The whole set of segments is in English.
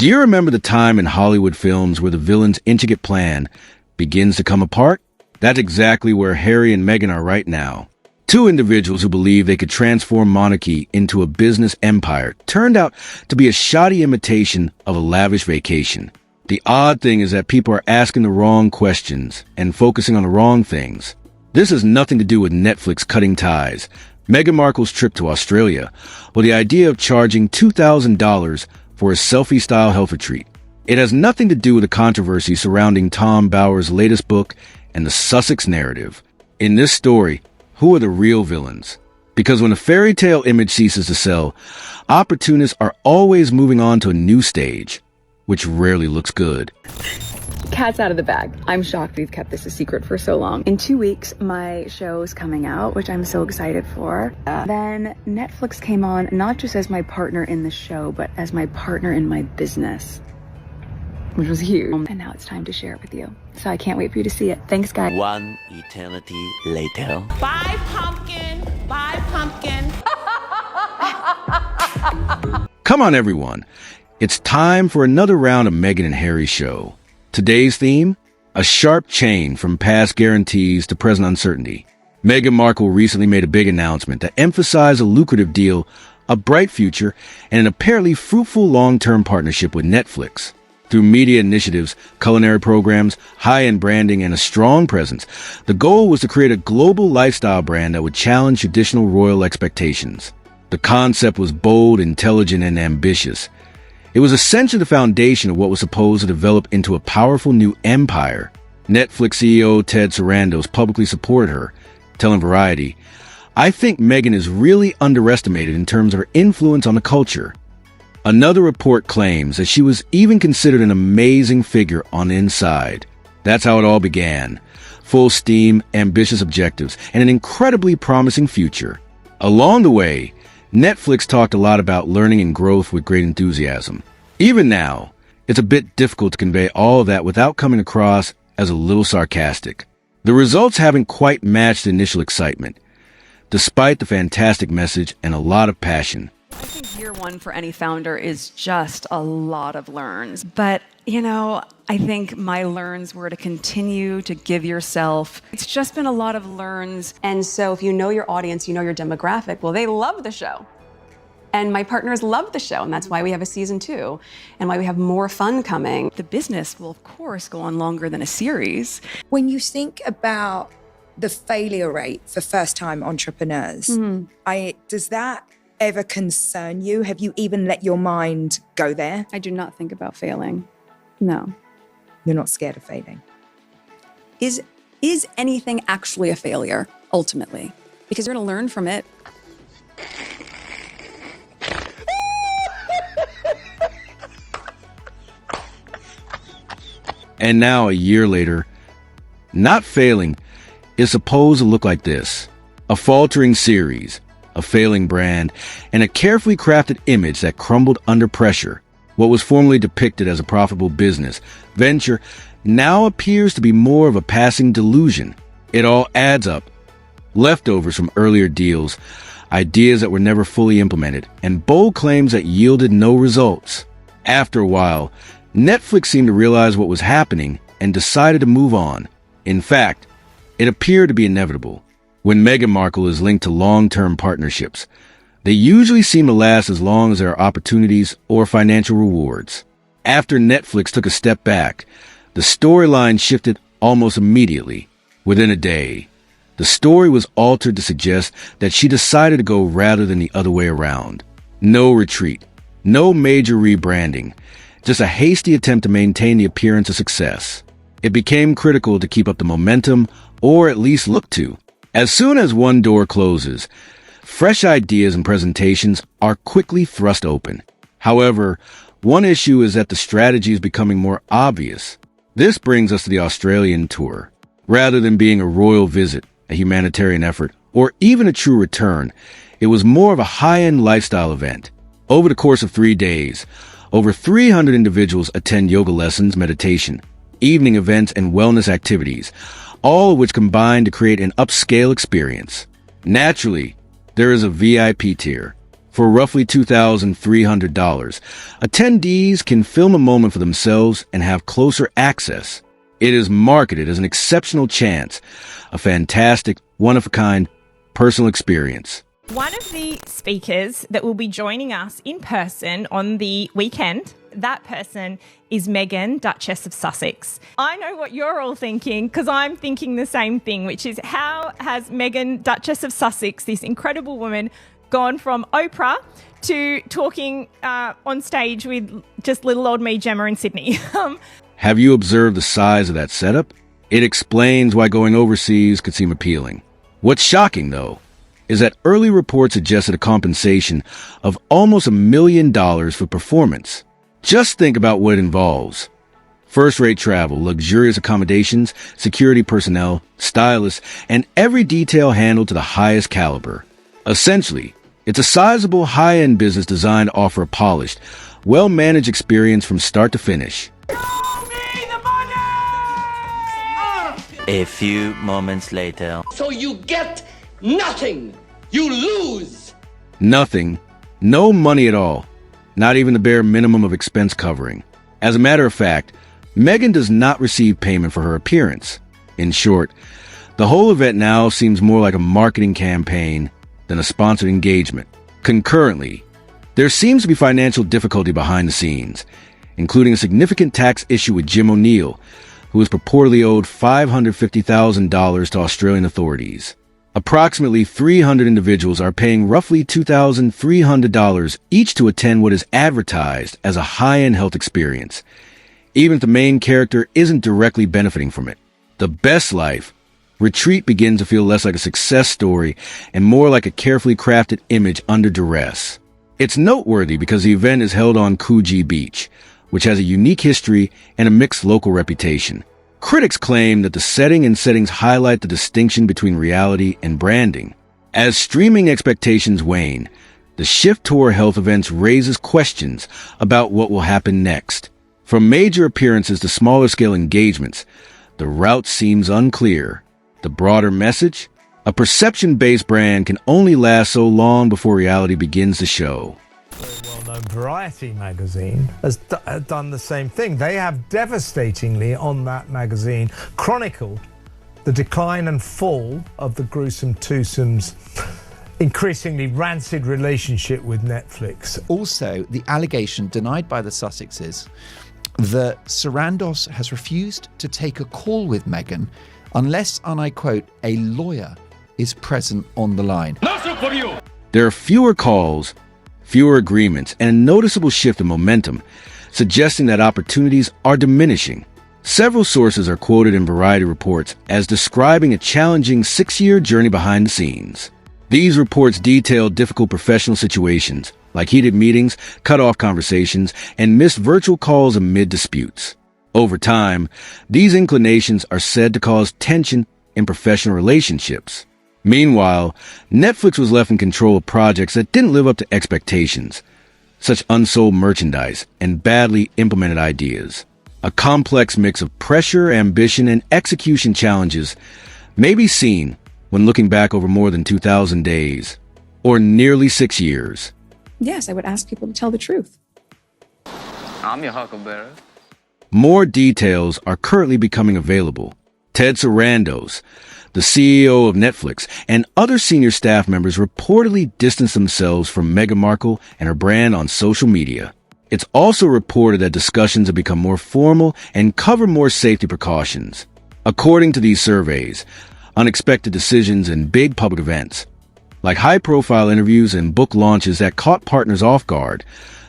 Do you remember the time in Hollywood films where the villain's intricate plan begins to come apart? That's exactly where Harry and Meghan are right now. Two individuals who believed they could transform monarchy into a business empire turned out to be a shoddy imitation of a lavish vacation. The odd thing is that people are asking the wrong questions and focusing on the wrong things. This has nothing to do with Netflix cutting ties, Meghan Markle's trip to Australia, or the idea of charging $2,000 for a selfie-style health retreat. It has nothing to do with the controversy surrounding Tom Bower's latest book and the Sussex narrative. In this story, who are the real villains? Because when a fairy tale image ceases to sell, opportunists are always moving on to a new stage, which rarely looks good. Cat's out of the bag. I'm shocked we've kept this a secret for so long. In 2 weeks, my show is coming out, which I'm so excited for. Then Netflix came on, not just as my partner in the show, but as my partner in my business, which was huge. And now it's time to share it with you. So I can't wait for you to see it. Thanks, guys. One eternity later. Bye, pumpkin. Bye, pumpkin. Come on, everyone. It's time for another round of Meghan and Harry's show. Today's theme? A sharp change from past guarantees to present uncertainty. Meghan Markle recently made a big announcement that emphasized a lucrative deal, a bright future, and an apparently fruitful long-term partnership with Netflix. Through media initiatives, culinary programs, high-end branding, and a strong presence, the goal was to create a global lifestyle brand that would challenge traditional royal expectations. The concept was bold, intelligent, and ambitious. It was essentially the foundation of what was supposed to develop into a powerful new empire. Netflix CEO Ted Sarandos publicly supported her, telling Variety, "I think Meghan is really underestimated in terms of her influence on the culture." Another report claims that she was even considered an amazing figure on the inside. That's how it all began. Full steam, ambitious objectives, and an incredibly promising future. Along the way, Netflix talked a lot about learning and growth with great enthusiasm. Even now, it's a bit difficult to convey all of that without coming across as a little sarcastic. The results haven't quite matched the initial excitement, despite the fantastic message and a lot of passion. I think year one for any founder is just a lot of learns. But, I think my learns were to continue to give yourself. It's just been a lot of learns. And so if you know your audience, you know your demographic, well, they love the show. And my partners love the show, and that's why we have a season 2 and why we have more fun coming. The business will, of course, go on longer than a series. When you think about the failure rate for first-time entrepreneurs, does that ever concern you? Have you even let your mind go there? I do not think about failing. No. You're not scared of failing? Is anything actually a failure, ultimately? Because you're going to learn from it. And now, a year later, not failing is supposed to look like this. A faltering series, a failing brand, and a carefully crafted image that crumbled under pressure. What was formerly depicted as a profitable business venture now appears to be more of a passing delusion. It all adds up. Leftovers from earlier deals, ideas that were never fully implemented, and bold claims that yielded no results. After a while, Netflix seemed to realize what was happening and decided to move on. In fact, it appeared to be inevitable. When Meghan Markle is linked to long-term partnerships, they usually seem to last as long as there are opportunities or financial rewards. After Netflix took a step back, the storyline shifted almost immediately. Within a day, the story was altered to suggest that she decided to go rather than the other way around. No retreat, no major rebranding, just a hasty attempt to maintain the appearance of success. It became critical to keep up the momentum, or at least look to. As soon as one door closes, fresh ideas and presentations are quickly thrust open. However, one issue is that the strategy is becoming more obvious. This brings us to the Australian tour. Rather than being a royal visit, a humanitarian effort, or even a true return, it was more of a high-end lifestyle event. Over the course of 3 days, over 300 individuals attend yoga lessons, meditation, evening events, and wellness activities, all of which combine to create an upscale experience. Naturally, there is a VIP tier, For roughly $2,300, attendees can film a moment for themselves and have closer access. It is marketed as an exceptional chance, a fantastic, one-of-a-kind personal experience. One of the speakers that will be joining us in person on the weekend, that person is Meghan, Duchess of Sussex. I know what you're all thinking, because I'm thinking the same thing, which is how has Meghan, Duchess of Sussex, this incredible woman, gone from Oprah to talking on stage with just little old me, Gemma, in Sydney? Have you observed the size of that setup? It explains why going overseas could seem appealing. What's shocking, though, is that early reports suggested a compensation of almost $1 million for performance. Just think about what it involves. First-rate travel, luxurious accommodations, security personnel, stylists, and every detail handled to the highest caliber. Essentially, it's a sizable high-end business designed to offer a polished, well-managed experience from start to finish. A few moments later. So you get nothing. You lose. Nothing. No money at all. Not even the bare minimum of expense covering. As a matter of fact, Meghan does not receive payment for her appearance. In short, the whole event now seems more like a marketing campaign than a sponsored engagement. Concurrently, there seems to be financial difficulty behind the scenes, including a significant tax issue with Jim O'Neill, who is purportedly owed $550,000 to Australian authorities. Approximately 300 individuals are paying roughly $2,300 each to attend what is advertised as a high-end health experience, even if the main character isn't directly benefiting from it. The best life retreat begins to feel less like a success story and more like a carefully crafted image under duress. It's noteworthy because the event is held on Coogee Beach, which has a unique history and a mixed local reputation. Critics claim that the setting and settings highlight the distinction between reality and branding. As streaming expectations wane, the shift toward health events raises questions about what will happen next. From major appearances to smaller-scale engagements, the route seems unclear. The broader message? A perception-based brand can only last so long before reality begins to show. Well-known Variety magazine has done the same thing. They have devastatingly, on that magazine, chronicled the decline and fall of the gruesome twosome's increasingly rancid relationship with Netflix. Also, the allegation denied by the Sussexes that Sarandos has refused to take a call with Meghan unless, and I quote, a lawyer is present on the line. There are fewer calls, fewer agreements, and a noticeable shift in momentum, suggesting that opportunities are diminishing. Several sources are quoted in Variety reports as describing a challenging 6-year journey behind the scenes. These reports detail difficult professional situations, like heated meetings, cut-off conversations, and missed virtual calls amid disputes. Over time, these inclinations are said to cause tension in professional relationships. Meanwhile, Netflix was left in control of projects that didn't live up to expectations, such unsold merchandise and badly implemented ideas. A complex mix of pressure, ambition, and execution challenges may be seen when looking back over more than 2,000 days, or nearly 6 years. Yes, I would ask people to tell the truth. I'm your huckleberry. More details are currently becoming available. Ted Sarandos, the CEO of Netflix, and other senior staff members reportedly distanced themselves from Meghan Markle and her brand on social media. It's also reported that discussions have become more formal and cover more safety precautions. According to these surveys, unexpected decisions in big public events, like high-profile interviews and book launches that caught partners off guard,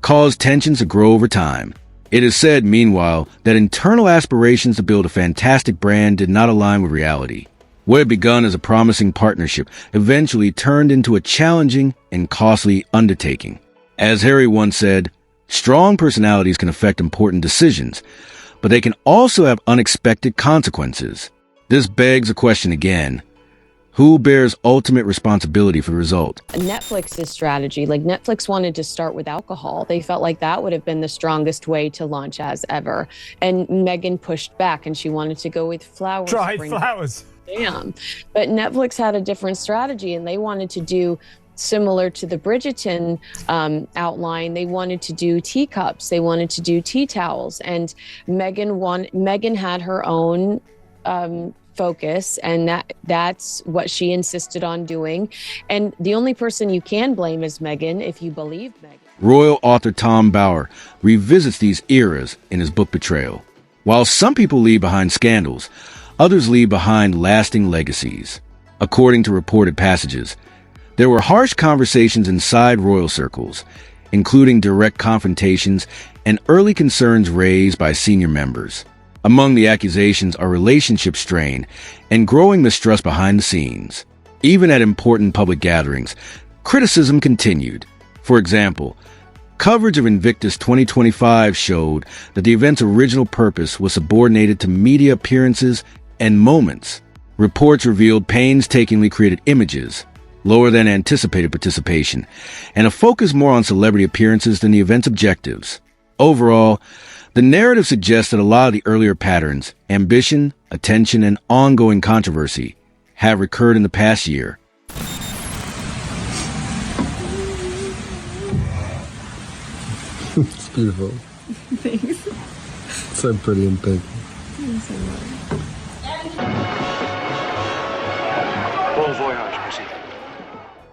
caused tensions to grow over time. It is said, meanwhile, that internal aspirations to build a fantastic brand did not align with reality. What had begun as a promising partnership eventually turned into a challenging and costly undertaking. As Harry once said, strong personalities can affect important decisions, but they can also have unexpected consequences. This begs a question again. Who bears ultimate responsibility for the result? Netflix's strategy, like Netflix wanted to start with alcohol. They felt like that would have been the strongest way to launch as ever. And Meghan pushed back and she wanted to go with flowers. Dried flowers. Damn. But Netflix had a different strategy and they wanted to do similar to the Bridgerton outline, they wanted to do teacups, they wanted to do tea towels, and Meghan had her own focus, and that's what she insisted on doing. And the only person you can blame is Meghan, if you believe Meghan. Royal author Tom Bower revisits these eras in his book Betrayal. While some people leave behind scandals, others leave behind lasting legacies. According to reported passages, there were harsh conversations inside royal circles, including direct confrontations and early concerns raised by senior members. Among the accusations are relationship strain and growing mistrust behind the scenes. Even at important public gatherings, criticism continued. For example, coverage of Invictus 2025 showed that the event's original purpose was subordinated to media appearances and moments. Reports revealed painstakingly created images, lower than anticipated participation, and a focus more on celebrity appearances than the event's objectives. Overall, the narrative suggests that a lot of the earlier patterns, ambition, attention, and ongoing controversy, have recurred in the past year. It's beautiful. Thanks. So pretty and big. Thanks so much. Bon voyage, Chrissy.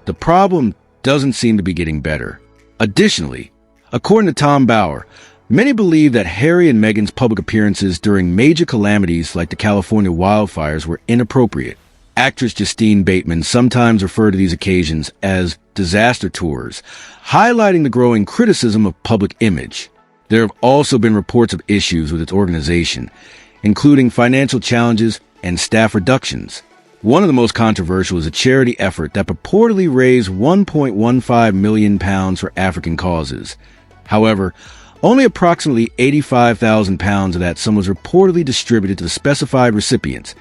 The problem doesn't seem to be getting better. Additionally, according to Tom Bower, many believe that Harry and Meghan's public appearances during major calamities like the California wildfires were inappropriate. Actress Justine Bateman sometimes referred to these occasions as disaster tours, highlighting the growing criticism of public image. There have also been reports of issues with its organization, including financial challenges and staff reductions. One of the most controversial is a charity effort that purportedly raised £1.15 million for African causes. However, only approximately £85,000 of that sum was reportedly distributed to the specified recipients,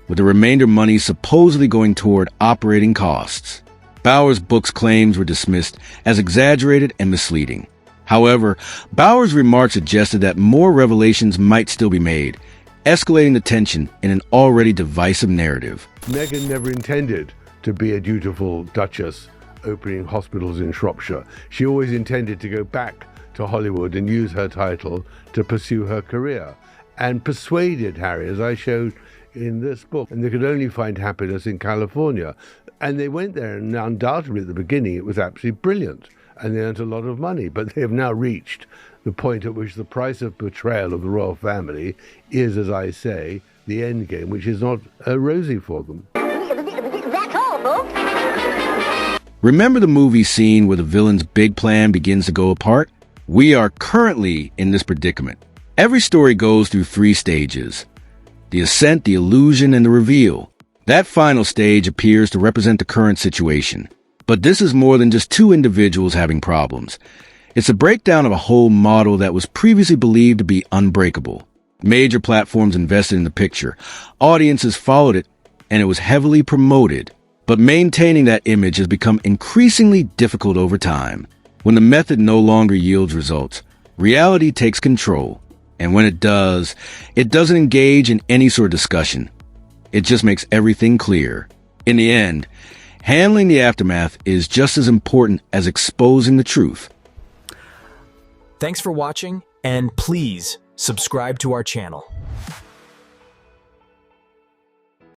with the remainder money supposedly going toward operating costs. Bower's book's claims were dismissed as exaggerated and misleading. However, Bower's remarks suggested that more revelations might still be made, escalating the tension in an already divisive narrative. Meghan never intended to be a dutiful duchess opening hospitals in Shropshire. She always intended to go back to Hollywood and use her title to pursue her career, and persuaded Harry, as I showed in this book, and they could only find happiness in California. And they went there, and undoubtedly at the beginning it was absolutely brilliant, and they earned a lot of money, but they have now reached the point at which the price of betrayal of the royal family is, as I say, the end game, which is not rosy for them. That's all, folks. Remember the movie scene where the villain's big plan begins to go apart? We are currently in this predicament. Every story goes through 3 stages: the ascent, the illusion, and the reveal. That final stage appears to represent the current situation. But this is more than just 2 individuals having problems. It's a breakdown of a whole model that was previously believed to be unbreakable. Major platforms invested in the picture. Audiences followed it, and it was heavily promoted. But maintaining that image has become increasingly difficult over time. When the method no longer yields results, reality takes control. And when it does, it doesn't engage in any sort of discussion. It just makes everything clear. In the end, handling the aftermath is just as important as exposing the truth. Thanks for watching, and please subscribe to our channel.